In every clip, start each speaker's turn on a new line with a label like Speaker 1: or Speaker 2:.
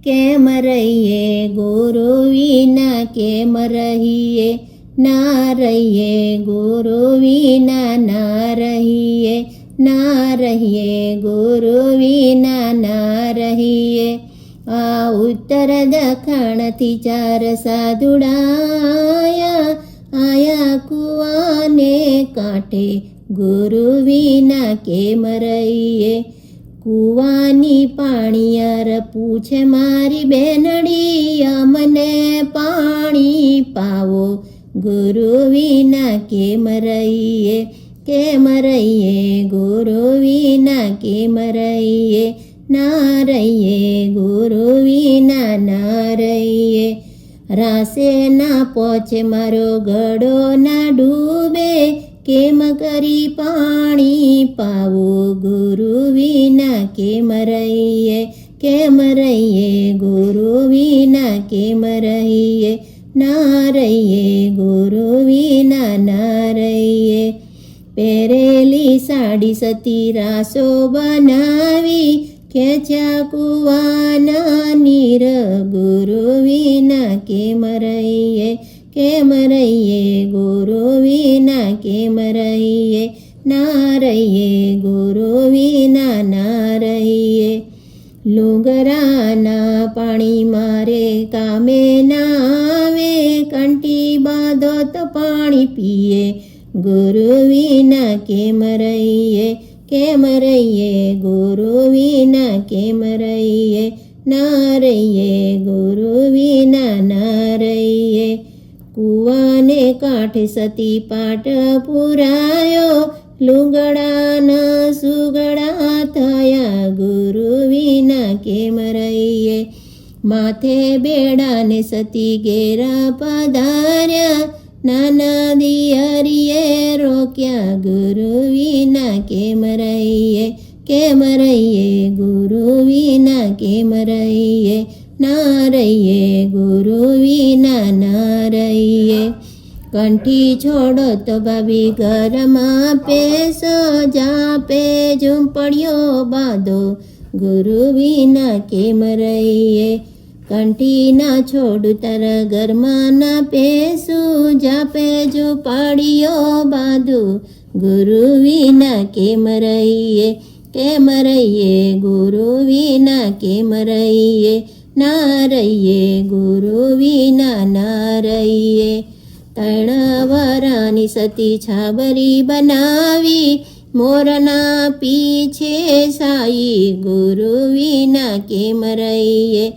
Speaker 1: કેમ રહીએ ગુરુ વિના, કેમ રહીએ, ના રહીએ ગુરુ વિના, ના રહીએ, ના રહીએ ગુરુ વિના, ના રહીએ. આ ઉત્તર દખણથી ચાર સાધુડાયા, આયા કુવાને કાંઠે ગુરુ વિના કેમ રહીએ. કુવાની પાણીયાર પૂછે મારી બેનડી, અમને પાણી પાવો ગુરુ વિના કેમ રહીએ, કેમ રહીએ ગુરુ વિના, કેમ રહીએ, ના રહીએ ગુરુ વિના, ના રહીએ. રાસે ના પહોંચે મારો ગળો ના ડૂબે, કેમ કરી પાણી પાવું ગુરુ વિના, કેમ રહીએ, કેમ રહીએ ગુરુ વિના, કેમ રહીએ, ના રહીએ ગુરુ વિના, ના રહીએ. પહેરેલી સાડી સતી રાસો બનાવી, ખેંચ્યા કુવાના નીર ગુરુ વિના, કેમ રહીએ, કેમ રહીએ ગુરુ વિના, કેમ રહીએ, ના રહીએ ગુરુ વિના, ના રહીએ. લુગરાના પાણી મારે કામે ના આવે, કંઠી બાંધો તો પાણી પીએ ગુરુ વિના, કેમ રહીએ, કેમ રહીએ ગુરુ વિના, કેમ રહીએ, ના રહીએ ગુરુ વિના, ના રહીએ. કુવાને કાંઠે સતી પાટ પુરાયો, લુગડાના સુગડા થયા ગુરુ વિના, કેમ રહીએ. માથે બેડાને સતી ઘેરા પધાર્યા, નાના દિયરીએ રોક્યા ગુરુ વિના, કેમ રહીએ, કેમ રહીએ ગુરુ વિના, કેમ રહીએ, ના રહીએ ગુરુ વિના, ના રહીએ. કંઠી છોડો તો ભાભી ઘરમાં પેસો, જાપે ઝૂંપડીઓ બાંધો ગુરુ વિના, કેમ રહીએ. કંઠી ના છોડું તારા ઘરમાં ના પેસું, જાપે ઝૂંપડીઓ બાંધું ગુરુ વિના, કેમ રહીએ, કેમ રહીએ ગુરુ વિના, કેમ રહીએ, ના રહીએ ગુરુ વિના, ના રહીએ. ત્રણ વરાની સતી છાબરી બનાવી, મોરના પીછે સાઈ ગુરુ વિના, કેમ રહીએ.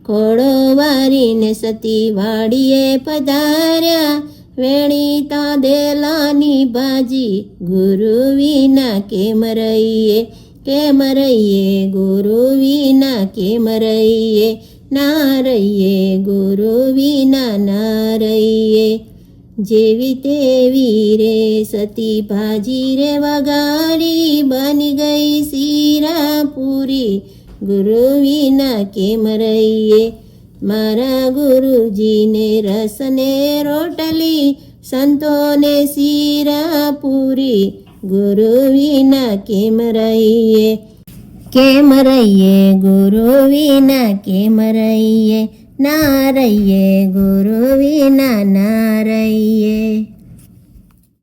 Speaker 1: ખોળો વારીને સતી વાડીએ પધાર્યા, વેણી તાંદેલાની ભાજી ગુરુ વિના, કેમ રહીએ, કેમ રહીએ ગુરુ વિના, કેમ રહીએ, ના રહીએ ગુરુ વિના, ના રહીએ. જેવી તેવી રે સતી ભાજી રે વઘારી, બની ગઈ શીરા પૂરી ગુરુ વિના, કેમ રહીએ. મારા ગુરુજીને રસને રોટલી, સંતોને શીરા પૂરી ગુરુ વિના, કેમ રહીએ, કેમ રહીએ ગુરુ વિના, કેમ રહીએ, ના રહીએ ગુરુ વિના, ના રહીએ.